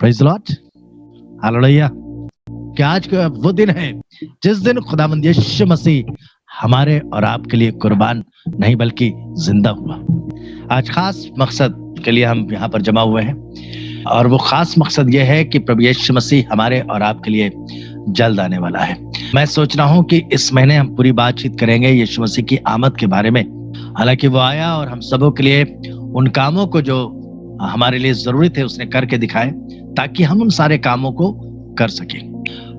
Praise the Lord, hallelujah. कि आज का वो दिन है जिस दिन खुदावंद यीशु मसीह हमारे और आपके लिए कुर्बान नहीं बल्कि जिंदा हुआ। आज खास मकसद के लिए हम यहाँ पर जमा हुए हैं और वो खास मकसद ये है कि प्रभु यीशु मसीह हमारे और आपके लिए जल्द आने वाला है। मैं सोच रहा हूँ कि इस महीने हम पूरी बातचीत करेंगे यीशु मसीह की आमद के बारे में। हालांकि वो आया और हम सबों के लिए उन कामों को जो हमारे लिए जरूरी थे उसने करके दिखाए ताकि हम उन सारे कामों को कर सकें।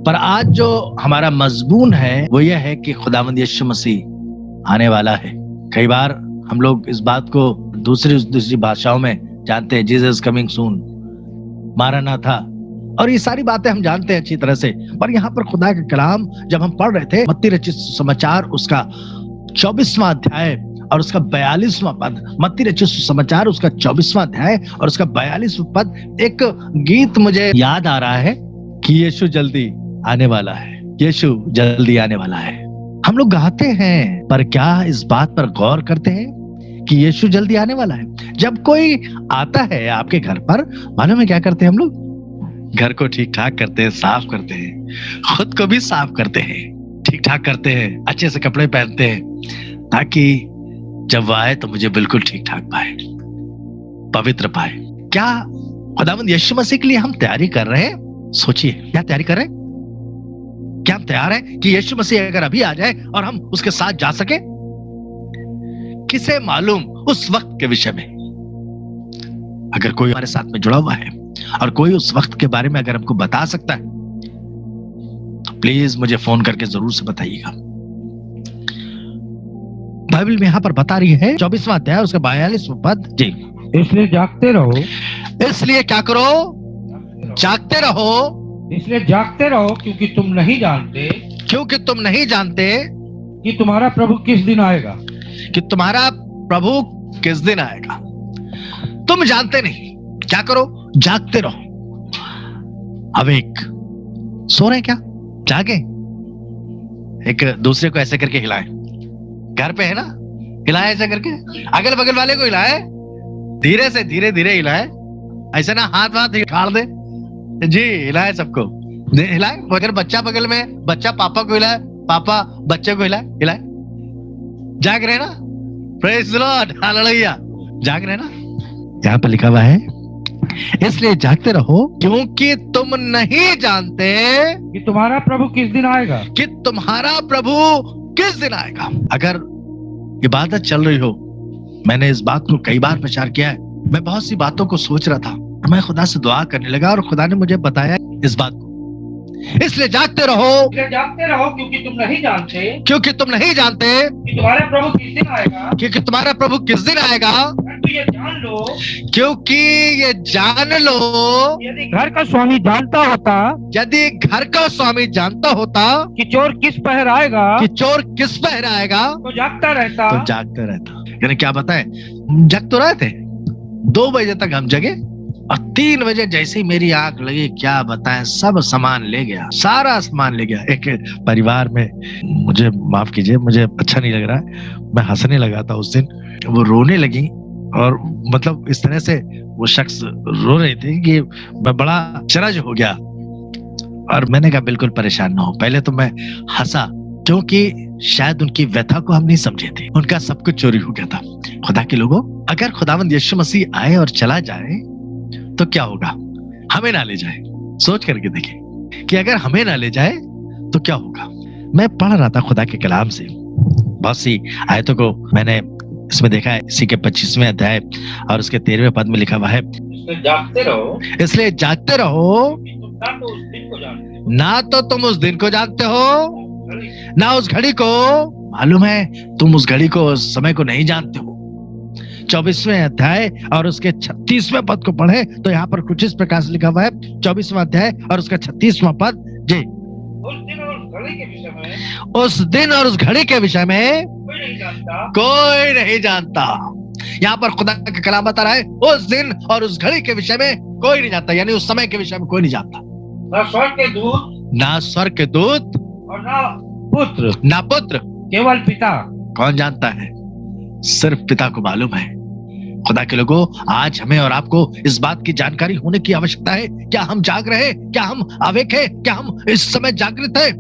पर आज जो हमारा मजमून है वो ये है कि खुदावंद यीशु मसीह आने वाला है। कई बार हम लोग इस बात को दूसरी भाषाओं में जानते हैं, जीसस कमिंग सून, मारानाथा, और ये सारी बातें हम जानते हैं अच्छी तरह से। पर यहाँ पर खुदा का कलाम जब हम पढ़ रहे थे, मत्ती रचित समाचार उसका 24वां अध्याय और उसका 42वां पद, मत्ती रचित समाचार उसका 24वां अध्याय और उसका 42वां पद, एक गीत मुझे याद आ रहा है कि यीशु जल्दी आने वाला है, यीशु जल्दी आने वाला है। हम लोग गाते हैं पर क्या इस बात पर गौर करते हैं कि यीशु जल्दी आने वाला है? जब कोई आता है आपके घर पर, मालूम है क्या करते हैं हम लोग? घर को ठीक ठाक करते हैं, साफ करते हैं, खुद को भी साफ करते हैं, ठीक ठाक करते हैं, अच्छे से कपड़े पहनते हैं ताकि जब वो आए तो मुझे बिल्कुल ठीक ठाक पाए, पवित्र पाए। क्या खुदावंद यीशु मसीह के लिए हम तैयारी कर रहे हैं? सोचिए, क्या तैयारी कर रहे हैं? क्या हम तैयार हैं कि यीशु मसीह अगर अभी आ जाए और हम उसके साथ जा सके? किसे मालूम उस वक्त के विषय में? अगर कोई हमारे साथ में जुड़ा हुआ है और कोई उस वक्त के बारे में अगर हमको बता सकता है तो प्लीज मुझे फोन करके जरूर से बताइएगा। बाइबल में यहां पर बता रही है 24वां अध्याय उसका 42वां पद, जी, इसलिए जागते रहो। इसलिए क्या करो? जागते रहो। इसलिए जागते रहो क्योंकि तुम नहीं जानते कि तुम्हारा प्रभु किस दिन आएगा। कि तुम्हारा प्रभु किस दिन आएगा तुम जानते नहीं। क्या करो? जागते रहो। अब एक सो रहे क्या? जागे, एक दूसरे को ऐसे करके हिलाएं। घर पे है ना, हिलाए ऐसे करके, अगल बगल वाले को हिलाए, धीरे से धीरे धीरे हिलाए, ऐसे ना हाथ वाथ उखाड़ दे जी, हिलाए सबको, हिलाए। अगर बच्चा बगल में, बच्चा पापा को हिलाए, पापा बच्चे को हिलाए, हिलाए। जाग रहे ना? Praise the Lord, hallelujah. जाग रहे ना? यहाँ पर लिखा हुआ है इसलिए जागते रहो क्योंकि तुम नहीं जानते कि तुम्हारा प्रभु किस दिन आएगा। कि तुम्हारा प्रभु किस दिन आएगा। अगर इबादत चल रही हो, मैंने इस बात को कई बार प्रचार किया है, मैं बहुत सी बातों को सोच रहा था, मैं खुदा से दुआ करने लगा और खुदा ने मुझे बताया इस बात को, इसलिए जागते रहो क्योंकि तुम नहीं जानते कि तुम्हारा प्रभु किस दिन आएगा। क्योंकि तुम्हारा प्रभु किस दिन आएगा। क्योंकि ये जान लो यदि घर का स्वामी जानता होता कि चोर किस पहर आएगा तो जागता रहता। यानी क्या बताएं, जग तो रहे थे, 2 बजे तक हम जगे और 3 बजे जैसे ही मेरी आंख लगी, क्या बताएं, सब सामान ले गया, सारा सामान ले गया। एक परिवार में, मुझे माफ कीजिए, मुझे अच्छा नहीं लग रहा है, मैं हंसने लगा था उस दिन, वो रोने लगी और मतलब इस तरह से वो शख्स रो रहे थे कि मैं बड़ा चरज हो गया। और मैंने कहा बिल्कुल परेशान ना हो। पहले तो मैं हंसा क्योंकि शायद उनकी व्यथा को हम नहीं समझे थे, उनका सब कुछ चोरी हो गया था। खुदा के लोगों, अगर खुदावंद यीशु मसीह आए और चला जाए तो क्या होगा? हमें ना ले जाए, सोच करके देखें कि अगर हमें ना ले जाए तो क्या होगा। मैं पढ़ रहा था खुदा के कलाम से, बहुत सी आयतों को मैंने इसमें देखा है। इसी के 25वें अध्याय और उसके 13वें पद में लिखा हुआ है इसलिए जागते रहो ना तो तुम उस दिन को जानते हो ना उस घड़ी को। मालूम है तुम उस घड़ी को, उस समय को नहीं जानते हो। 24वें अध्याय और उसके 36वें पद को पढ़े तो यहाँ पर कुछ इस प्रकार से लिखा हुआ है, 24वां अध्याय और उसका 36वां पद, जी, उस दिन और उस घड़ी के विषय में कोई नहीं जानता। यहाँ पर खुदा का कलाम बता रहा है उस दिन और उस घड़ी के विषय में कोई नहीं जानता, यानी उस समय के विषय में कोई नहीं जानता। ना स्वर्ग के दूत और ना पुत्र, केवल पिता। कौन जानता है? सिर्फ पिता को मालूम है। खुदा के लोगों, आज हमें और आपको इस बात की जानकारी होने की आवश्यकता है। क्या हम जाग रहे हैं? क्या हम अवेक हैं? क्या हम इस समय जागृत हैं?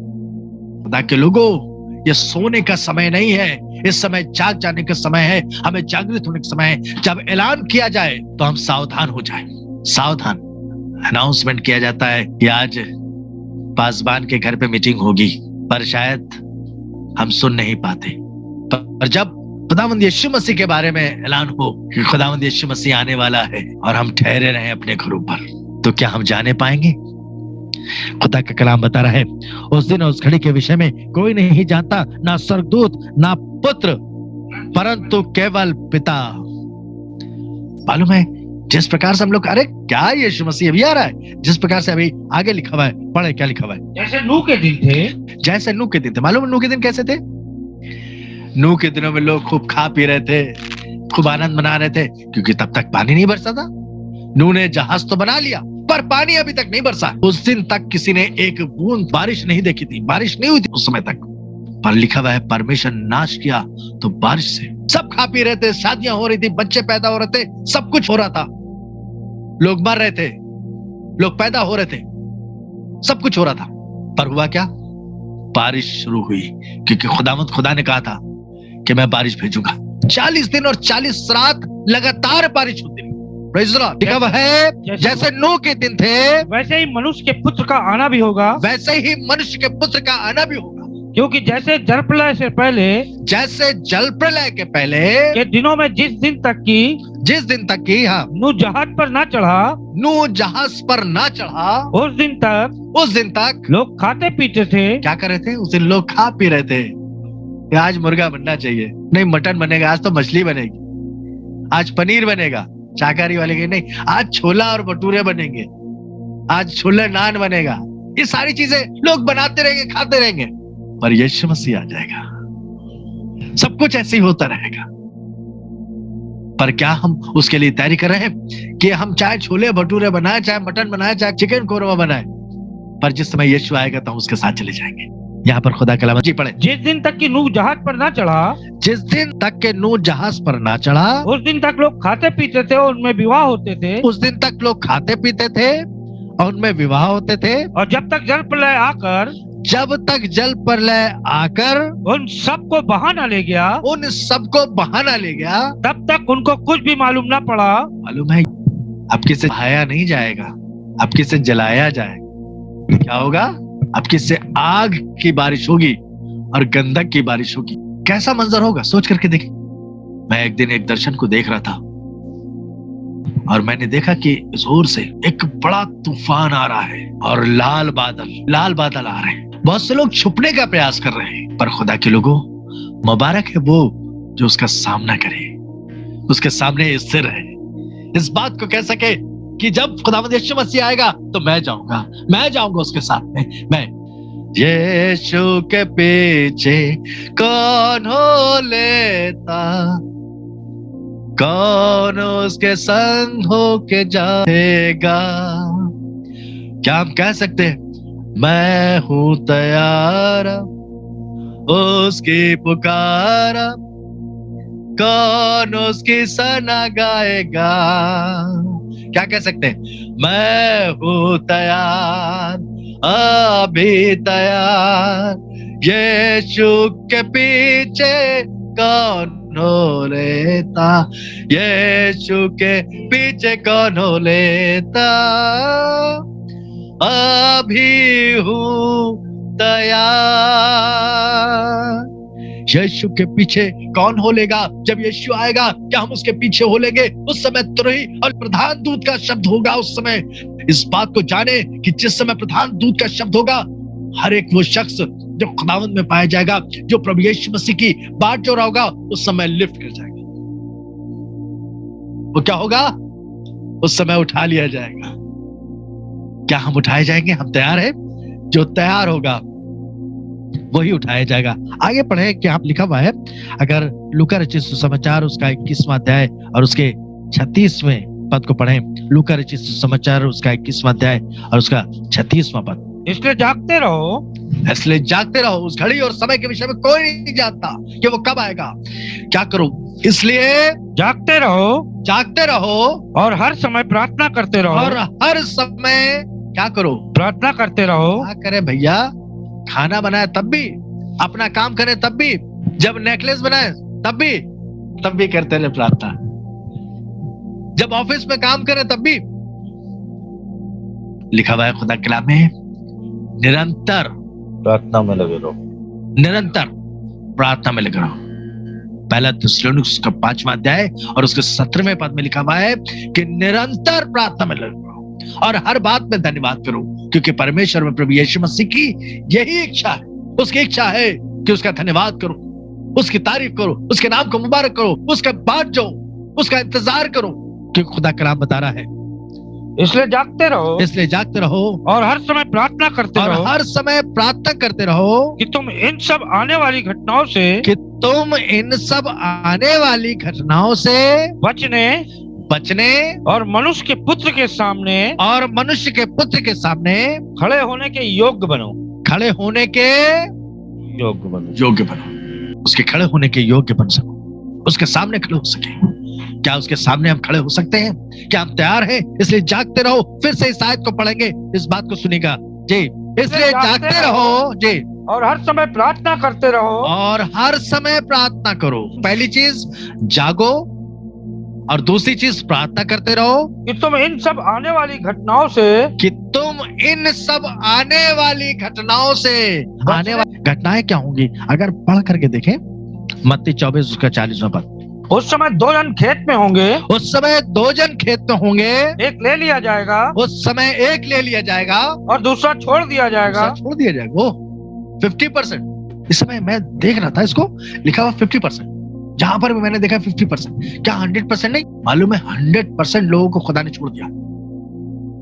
खुदा के लोगों, ये सोने का समय नहीं है, इस समय जाग जाने का समय है, हमें जागृत होने का समय है। जब ऐलान किया जाए तो हम सावधान हो जाएं। सावधान। अनाउंसमेंट किया जाता है कि आज पासबान के घर पे मीटिंग होगी, पर शायद हम सुन नहीं पाते। पर जब खुदावंद यीशु मसीह के बारे में ऐलान हो कि खुदावंद यीशु मसीह आने वाला है और हम ठहरे रहे अपने घरों पर, तो क्या हम जाने पाएंगे? खुदा का कलाम बता रहा है, उस दिन उस घड़ी के विषय में कोई नहीं जानता, ना स्वर्गदूत, ना पुत्र, परंतु केवल पिता। मालूम है, जिस प्रकार से हम लोग, अरे क्या यीशु मसीह अभी आ रहा है, जिस प्रकार से अभी आगे लिखा हुआ है, पढ़े क्या लिखा हुआ है। जैसे नूह के दिन थे, जैसे नूह के दिन थे। मालूम है नूह के दिन कैसे थे? नूह के दिनों में लोग खूब खा पी रहे थे, खूब आनंद मना रहे थे, क्योंकि तब तक पानी नहीं बरसा था। नूह ने जहाज तो बना लिया, पर पानी अभी तक नहीं बरसा। उस दिन तक किसी ने एक बूंद बारिश नहीं देखी थी, बारिश नहीं हुई थी उस समय तक। पर लिखा हुआ है, परमेश्वर नाश किया तो बारिश से। सब खा पी रहे थे, शादियां हो रही थी, बच्चे पैदा हो रहे थे, सब कुछ हो रहा था, लोग मर रहे थे, लोग पैदा हो रहे थे, सब कुछ हो रहा था। पर हुआ क्या? बारिश शुरू हुई, क्योंकि खुदा ने कहा था कि मैं बारिश भेजूंगा। 40 दिन और 40 रात लगातार बारिश होती रही। लिखा हुआ है, जैसे नूह के दिन थे वैसे ही मनुष्य के पुत्र का आना भी होगा। वैसे ही मनुष्य के पुत्र का आना भी होगा। क्योंकि जैसे जल प्रलय से पहले, जैसे जल प्रलय के पहले के दिनों में जिस दिन तक की हाँ, नूह जहाज पर ना चढ़ा, उस दिन तक लोग खाते पीते थे। क्या कर रहे थे? उस दिन लोग खा पी रहे थे। आज मुर्गा बनना चाहिए, नहीं मटन बनेगा, आज तो मछली बनेगी, आज पनीर बनेगा, शाकाहारी वाले के नहीं, आज छोला और भटूरे बनेंगे, आज छोले नान बनेगा। ये सारी चीजें लोग बनाते रहेंगे, खाते रहेंगे। पर यीशु मसीह आ जाएगा, सब कुछ ऐसे ही होता रहेगा। पर क्या हम उसके लिए तैयारी कर रहे हैं कि हम चाहे छोले भटूरे बनाए, चाहे मटन बनाए, चाहे चिकन कोरमा बनाए, पर जिस समय यीशु आएगा तो हम उसके साथ चले जाएंगे। यहाँ पर खुदा कलाम जी पढ़े, जिस दिन तक कि नूह जहाज पर ना चढ़ा, जिस दिन तक के नूह जहाज पर ना चढ़ा, उस दिन तक लोग खाते पीते थे और उनमें विवाह होते थे। उस दिन तक लोग खाते पीते थे और उनमें विवाह होते थे। और जब तक जल प्रलय आकर उन सबको बहाना ले गया, तब तक उनको कुछ भी मालूम ना पड़ा। मालूम है, अब किसे बहाया नहीं जाएगा, अब किसे जलाया जाएगा। क्या होगा? अब किससे आग की बारिश होगी और गंधक की बारिश होगी। कैसा मंजर होगा, सोच करके देखिए। मैं एक दिन एक दर्शन को देख रहा था और मैंने देखा कि जोर से एक बड़ा तूफान आ रहा है और लाल बादल आ रहे हैं। बहुत से लोग छुपने का प्रयास कर रहे हैं, पर खुदा के लोगों, मुबारक है वो जो उसका सामना करे, उसके सामने स्थिर है, इस बात को कह सके कि जब खुदावंद यीशु मसीह आएगा तो मैं जाऊंगा उसके साथ में। मैं यीशु के पीछे कौन हो लेता, कौन उसके संग हो के जाएगा। क्या हम कह सकते हैं, मैं हूं तैयार उसकी पुकारा, कौन उसकी सना गाएगा। क्या कह सकते हैं? मैं हूं तैयार, अभी तैयार, यीशु के पीछे कौन हो लेता, यीशु के पीछे कौन हो लेता, अभी हूं तैयार। यीशु के पीछे कौन हो लेगा? जब यीशु आएगा क्या हम उसके पीछे हो लेंगे? उस समय तुरही और प्रधान दूत का शब्द होगा। उस समय इस बात को जाने कि जिस समय प्रधान दूत का शब्द होगा, हर एक वो शख्स जो खुदावंद में पाया जाएगा, जो प्रभु यीशु मसीह की बाट जो रहा होगा, उस समय लिफ्ट कर जाएगा। वो क्या होगा? उस समय उठा लिया जाएगा। क्या हम उठाए जाएंगे? हम तैयार हैं? जो तैयार होगा वही उठाया जाएगा। आगे पढ़े कि आप लिखा हुआ है, अगर लूका रचित सुसमाचार उसका 21वां अध्याय और उसके 36वें पद को पढ़ें। लूका रचित सुसमाचार उसका 21वां अध्याय और उसका 36वां पद। इसलिए जागते रहो, उस घड़ी और समय के विषय में कोई नहीं जानता कि वो कब आएगा। क्या करो? इसलिए जागते रहो और हर समय प्रार्थना करते रहो। और हर समय क्या करो? प्रार्थना करते रहो। क्या करे भैया? खाना बनाए तब भी, अपना काम करे तब भी, जब नेकलेस बनाए तब भी करते रहे प्रार्थना, जब ऑफिस में काम करे तब भी। लिखा हुआ है खुदा के कलाम में, निरंतर प्रार्थना में लगे रहो। निरंतर प्रार्थना में लगे रहो। पहला थिस्सलुनीक का 5वां अध्याय और उसके 17वें पद में लिखा हुआ है कि निरंतर प्रार्थना में लगे रहो और हर बात में धन्यवाद करो, क्योंकि परमेश्वर में प्रभु यीशु मसीह की यही इच्छा है। उसकी इच्छा है कि उसका धन्यवाद करो, उसकी तारीफ करो, उसके नाम को मुबारक करो, उसका बाट जाओ, उसका इंतजार करो, क्योंकि खुदा कलाम बता रहा है इसलिए जागते रहो और हर समय प्रार्थना करते रहो। हर समय प्रार्थना करते रहो कि तुम इन सब आने वाली घटनाओं से बचने और मनुष्य के पुत्र के सामने खड़े होने के योग्य बनो। उसके खड़े होने के योग्य बन सको, उसके सामने खड़े हो सके। क्या उसके सामने हम खड़े हो सकते हैं? क्या हम तैयार हैं? इसलिए जागते रहो। फिर से इस आयत को पढ़ेंगे, इस बात को सुनिएगा जी। इसलिए जागते रहो जी और हर समय प्रार्थना करते रहो। और हर समय प्रार्थना करो। पहली चीज जागो और दूसरी चीज प्रार्थना करते रहो कि तुम इन सब आने वाली घटनाओं से आने वाली घटनाएं क्या होंगी? अगर पढ़ करके देखें मत्ती 24 उसका 40वां पद। उस समय 2 जन खेत में होंगे। एक ले लिया जाएगा। उस समय एक ले लिया जाएगा और दूसरा छोड़ दिया जाएगा। 50%। इस समय मैं देख रहा था, इसको लिखा हुआ 50%। जहां पर भी मैंने देखा 50%। क्या 100% नहीं? मालूम है 100% लोगों को खुदा ने छोड़ दिया।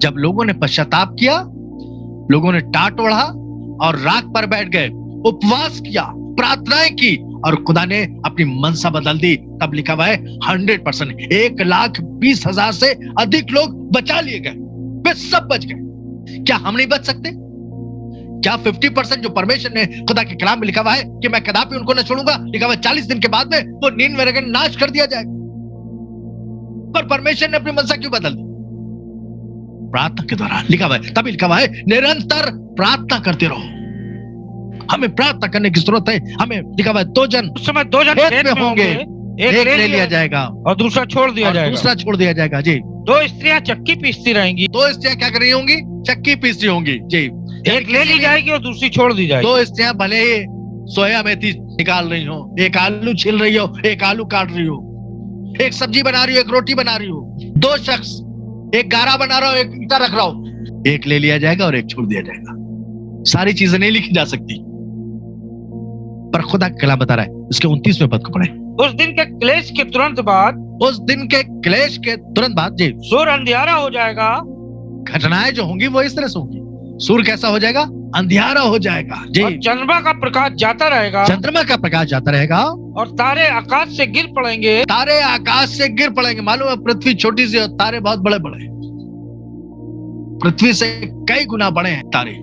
जब लोगों ने पश्चाताप किया, लोगों ने टाट ओढ़ा और राख पर बैठ गए, उपवास किया, प्रार्थनाएं की और खुदा ने अपनी मनसा बदल दी, तब लिखा हुआ है 100%। 1,20,000 से अधिक लोग बचा लिए गए, वे सब बच गए। क्या हम नहीं बच सकते? क्या 50% जो परमेश्वर ने खुदा के कलाम में लिखा हुआ है कि मैं कदापि उनको न छोड़ूंगा, लिखा हुआ है 40 दिन के बाद में वो नींद में रहकर नाश कर दिया जाएगा। पर परमेश्वर ने अपनी मनसा क्यों बदल दी? प्रार्थना के दौरान लिखा हुआ है, तभी लिखा हुआ है निरंतर प्रार्थना करते रहो। हमें प्रार्थना करने की जरूरत है। हमें लिखा हुआ है 2 जन उस समय 2 जन खेत में होंगे, एक ले लिया जाएगा और दूसरा छोड़ दिया जाएगा जी। 2 स्त्रियां चक्की पीसती रहेंगी। 2 स्त्रियां क्या कर रही होंगी? चक्की पीसती होंगी जी। एक ले ली जाएगी और दूसरी छोड़ दी जाएगी। 2 स्त्रियां भले ही सोया मेथी निकाल रही हो, एक आलू छील रही हो, एक आलू काट रही हो, एक सब्जी बना रही हो, एक रोटी बना रही हो। 2 शख्स, एक गारा बना रहा हो, एक ईटा रख रहा हो। एक ले लिया जाएगा और एक छोड़ दिया जाएगा। सारी चीजें नहीं लिखी जा सकती, पर खुदा का कलाम बता रहा है। इसके 29वें पद को पढ़ें। उस दिन के क्लेश के तुरंत बाद जी सूर्य अंधियारा हो जाएगा। घटनाएं जो होंगी वो इस तरह से होंगी। सूर्य कैसा हो जाएगा? अंधियारा हो जाएगा जी। और चंद्रमा का प्रकाश जाता रहेगा और तारे आकाश से गिर पड़ेंगे। मालूम है पृथ्वी छोटी सी और तारे बहुत बड़े बड़े, पृथ्वी से कई गुना बड़े हैं तारे।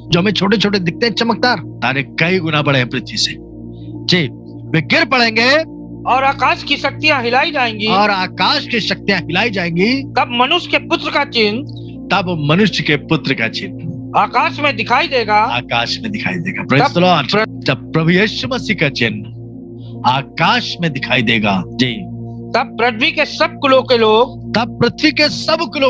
जो हमें छोटे छोटे दिखते हैं चमकदार, तारे कई गुना बड़े हैं पृथ्वी से जी। वे गिर पड़ेंगे और आकाश की शक्तियां हिलाई जाएंगी। तब मनुष्य के पुत्र का चिन्ह आकाश में दिखाई देगा। Praise the Lord. जब प्रभु यीशु मसीह का चिन्ह आकाश में दिखाई देगा जी, तब पृथ्वी के सब कुलों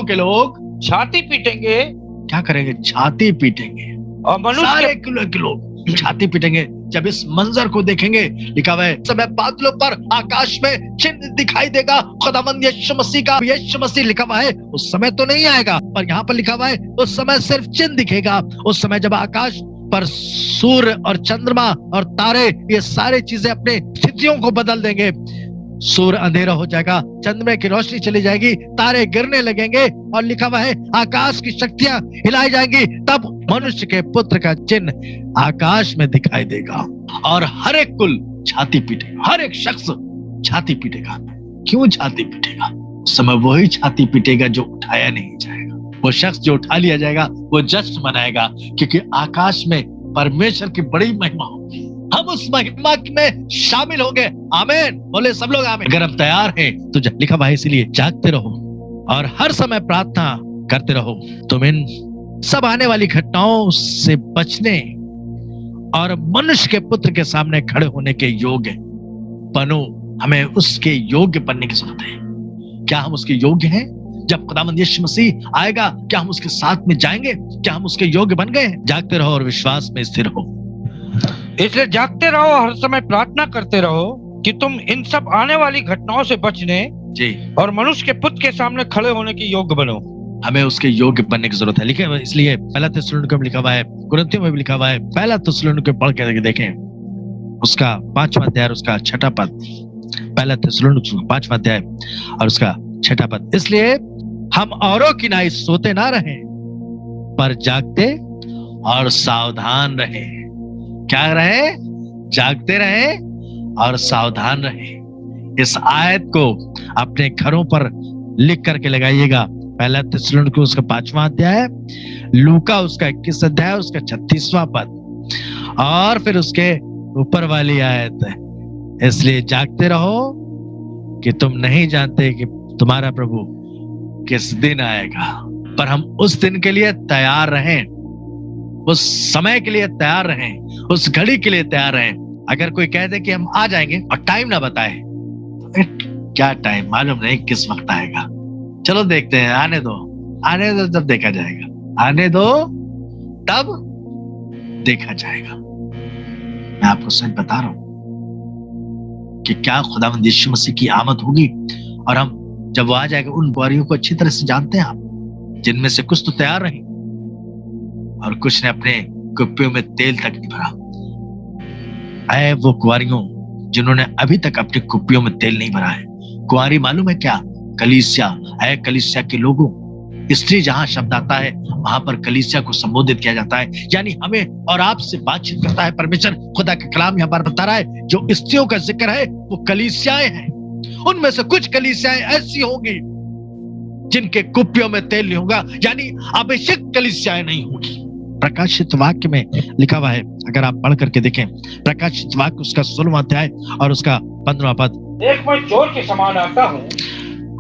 के लोग छाती पीटेंगे। क्या करेंगे? छाती पीटेंगे। और मनुष्य के लोग छाती पीटेंगे जब इस मंजर को देखेंगे। लिखा हुआ है समय बादलों पर आकाश में चिन्ह दिखाई देगा खुदावंद यीशु मसीह का। यीशु मसीह लिखा हुआ है उस समय तो नहीं आएगा, पर यहाँ पर लिखा हुआ है उस समय सिर्फ चिन्ह दिखेगा। उस समय जब आकाश पर सूर्य और चंद्रमा और तारे ये सारी चीजें अपने स्थितियों को बदल देंगे। सूर्य अंधेरा हो जाएगा, चंद्रमा की रोशनी चली जाएगी, तारे गिरने लगेंगे और लिखा हुआ है आकाश की शक्तियां हिलाई जाएंगी। तब मनुष्य के पुत्र का चिन्ह आकाश में दिखाई देगा और हर एक कुल छाती पीटेगा, हर एक शख्स छाती पीटेगा। क्यों छाती पीटेगा? उस समय वही छाती पीटेगा जो उठाया नहीं जाएगा। वो शख्स जो उठा लिया जाएगा वो जश्न मनाएगा, क्योंकि आकाश में परमेश्वर की बड़ी महिमा होगी। हम उस महिमा में शामिल होंगे। आमीन बोले सब लोग आमीन। अगर हम तैयार हैं तो लिखा हुआ है, इसीलिए जागते रहो और हर समय प्रार्थना करते रहो। तुम इन सब आने वाली घटनाओं से बचने और मनुष्य के पुत्र के सामने खड़े होने के योग्य बनो। हमें उसके योग्य बनने की जरूरत है। क्या हम उसके योग्य हैं? जब खुदावंद यीशु मसीह आएगा, क्या हम उसके साथ में जाएंगे? क्या हम उसके योग्य बन गए हैं? जागते रहो और विश्वास में स्थिर हो। इसलिए जागते रहो, हर समय प्रार्थना करते रहो कि तुम इन सब आने वाली घटनाओं से बचने जी और मनुष्य के पुत्र के सामने खड़े होने के योग्य बनो। हमें उसके योग्य बनने की जरूरत है। लिखे इसलिए पहला थिस्सलुनीके में लिखा हुआ है, कुरिन्थियों में भी लिखा हुआ है। पहला थिस्सलुनीके पढ़ के देखें, उसका 5वां अध्याय, उसका 6ठा पद। पहला थिस्सलुनीके 5वां अध्याय और उसका 6ठा पद। इसलिए हम औरों की नाई सोते ना रहें, पर जागते और सावधान रहें। क्या रहे? जागते रहे और सावधान रहे। इस आयत को अपने घरों पर लिख करके लगाइएगा। पहला थिस्सलुनीके उसका 5वां अध्याय, लूका उसका 21 अध्याय, उसका 36वां पद और फिर उसके ऊपर वाली आयत है। इसलिए जागते रहो कि तुम नहीं जानते कि तुम्हारा प्रभु किस दिन आएगा, पर हम उस दिन के लिए तैयार रहें, उस समय के लिए तैयार रहें, उस घड़ी के लिए तैयार रहें। अगर कोई कह दे कि हम आ जाएंगे और टाइम ना बताए, तो क्या टाइम मालूम नहीं किस वक्त आएगा। चलो देखते हैं, आने दो तब देखा जाएगा, आने दो तब देखा जाएगा। मैं आपको सच बता रहा हूं कि क्या खुदावंद यीशु मसीह की आमद होगी और हम जब वो आ जाएगा, उन कुंवारियों को अच्छी तरह से जानते हैं आप, जिनमें से कुछ तो तैयार रही और कुछ ने अपने कुप्पियों में तेल तक नहीं भरा। ऐ वो कुंवारियों जिन्होंने अभी तक अपने कुप्पियों में तेल नहीं भरा है। कुंवारी मालूम है क्या? कलीसिया। ऐ कलीसिया के लोगों, स्त्री जहां शब्द आता है वहां पर कलीसिया को संबोधित किया जाता है, यानी हमें और आपसे बातचीत करता है परमेश्वर। खुदा का कलाम यहाँ पर बता रहा है, जो स्त्रियों का जिक्र है वो कलीसियाएं हैं। उनमें से कुछ कलीसियाएं ऐसी होंगी जिनके कुप्पियों में तेल नहीं होगा, यानी अभिषेक कलीसियाएं नहीं होगी। प्रकाशित वाक्य में लिखा हुआ है, अगर आप पढ़ करके देखें, प्रकाशित वाक्य उसका 16वां अध्याय और उसका 15वां पद। देख मैं चोर के समान आता हूँ।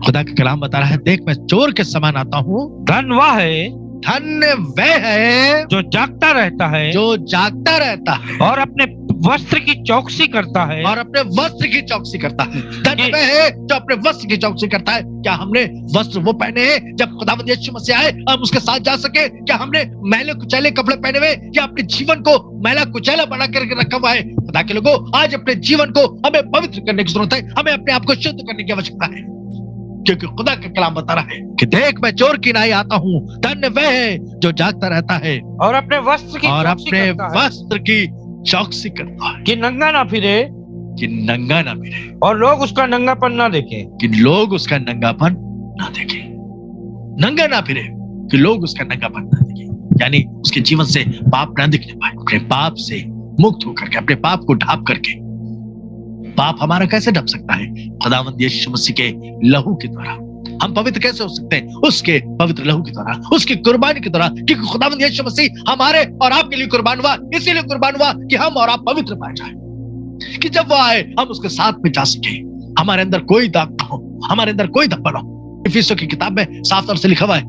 खुदा का कलाम बता रहा है, देख मैं चोर के समान आता हूँ। धन वह है, धन्य वह है जो जागता रहता है, जो जागता रहता है और अपने वस्त्र की चौकसी करता है, और अपने वस्त्र की चौकसी करता है। धन्य वह है जो अपने वस्त्र की चौकसी करता है। क्या हमने वस्त्र वो पहने हैं जब खुदावंद यीशु मसीह आए हम उसके साथ जा सके? क्या हमने मैले कुचैले कपड़े पहने हुए, या अपने जीवन को मैला कुचैला बना करके रखा हुआ है? खुदा के लोगों, आज अपने जीवन को हमें पवित्र करने की जरूरत है। हमें अपने आप को शुद्ध करने की आवश्यकता है, क्योंकि खुदा का कलाम बता रहा है कि देख मैं चोर की नाई आता हूँ। धन्य वह है जो जागता रहता है और अपने वस्त्र की चौकसी करता है, वस्त्र की चौकसी करता है, कि नंगा ना फिरे, कि नंगा ना फिरे, और लोग उसका नंगापन ना देखें, कि लोग उसका नंगापन ना देखें। नंगा ना फिरे कि लोग उसका नंगापन ना देखें, यानी उसके जीवन से पाप ना दिखने पाए। अपने पाप से मुक्त होकर के, अपने पाप को ढांप करके। पाप हमारा कैसे ढक सकता है? खुदावंद यीशु मसीह के लहू के द्वारा। हम पवित्र कैसे हो सकते हैं? उसके पवित्र लहू के द्वारा, उसकी कुर्बानी के द्वारा। क्योंकि खुदावंद यीशु मसीह हमारे और आपके लिए कुर्बान हुआ, इसीलिए कुर्बान हुआ कि हम और आप पवित्र पाए जाए, कि जब वो आए हम उसके साथ में जा सके। हमारे अंदर कोई दाग ना हो, हमारे अंदर कोई धब्बा ना हो। इफिसियों की किताब में साफ तौर से लिखा हुआ है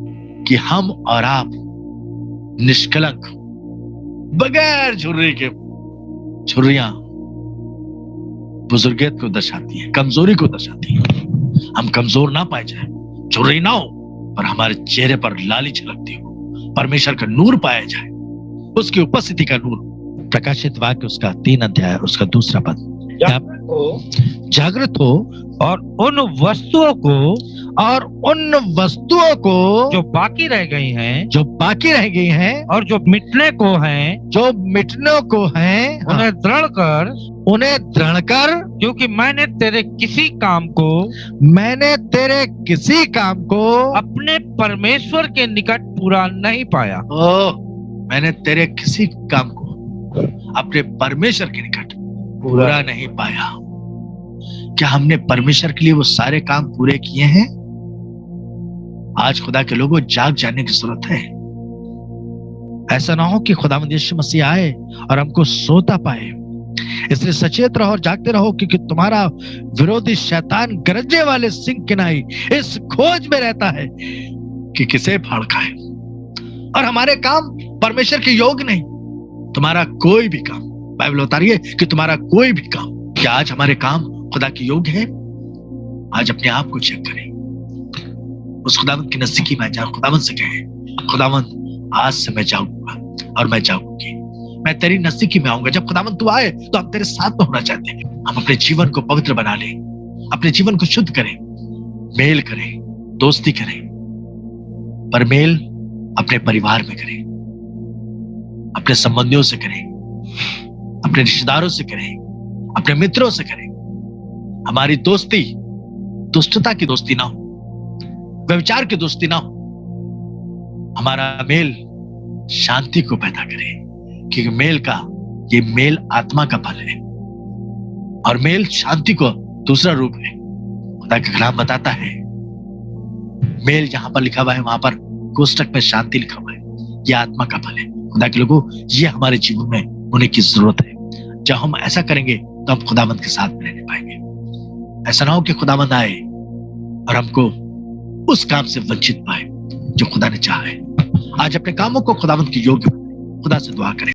कि हम और आप निष्कलंक, बगैर झुर्री के। झुर्रियां बुजुर्गियत को दर्शाती है, कमजोरी को दर्शाती है। हम कमजोर ना पाए जाए, झुर्री ना हो, पर हमारे चेहरे पर लाली छलकती हो, परमेश्वर का नूर पाया जाए, उसकी उपस्थिति का नूर। प्रकाशित वाक्य उसका 3 अध्याय उसका 2 पद। जागृत हो और उन वस्तुओं को जो बाकी रह गई हैं, और जो मिटने को हैं, उन्हें दृढ़ कर, क्योंकि मैंने तेरे किसी काम को अपने परमेश्वर के निकट पूरा नहीं पाया। मैंने तेरे किसी काम को अपने परमेश्वर के निकट पूरा नहीं पाया। क्या हमने परमेश्वर के लिए वो सारे काम पूरे किए हैं? आज खुदा के लोगों, जाग जाने की जरूरत है। ऐसा ना हो कि खुदावंद यीशु मसीह आए और हमको सोता पाए। इसलिए सचेत रहो और जागते रहो, क्योंकि तुम्हारा विरोधी शैतान गरजने वाले सिंह की नाई इस खोज में रहता है कि किसे फाड़ खाए। और हमारे काम परमेश्वर के योग्य नहीं। तुम्हारा कोई भी काम, बाइबल बता रही है कि तुम्हारा कोई भी काम, क्या आज हमारे काम खुदा के योग्य है? आज अपने आप को चेक करें, उस खुदावंद की नजदीकी में जाओ, खुदावंद से कहें, खुदावंद आज से मैं जाऊंगा और मैं जाऊंगी, मैं तेरी नजदीकी में आऊंगा। जब खुदावंद तू आए तो हम तेरे साथ में होना चाहते हैं। हम अपने जीवन को पवित्र बना लें, अपने जीवन को शुद्ध करें, मेल करें, दोस्ती करें, पर मेल अपने परिवार में करें, अपने संबंधियों से करें, अपने रिश्तेदारों से करें, अपने मित्रों से करें। हमारी दोस्ती दुष्टता की दोस्ती ना हो, व्यभिचार की दोस्ती ना हो। हमारा मेल शांति को पैदा करे, क्योंकि ये मेल आत्मा का फल है और मेल शांति को दूसरा रूप है। खुदा का कलाम बताता है, मेल जहां पर लिखा हुआ है वहां पर कोष्टक में शांति लिखा हुआ है। यह आत्मा का फल है। खुदा के लोगों, ये हमारे जीवन में होने की जरूरत है। जब हम ऐसा करेंगे तो हम खुदावंद के साथ में रहने पाएंगे। ऐसा ना हो कि खुदावंद आए और हमको उस काम से वंचित पाए जो खुदा ने चाहा है। आज अपने कामों को खुदावंद के योग्य बनाएं। खुदा से दुआ करें।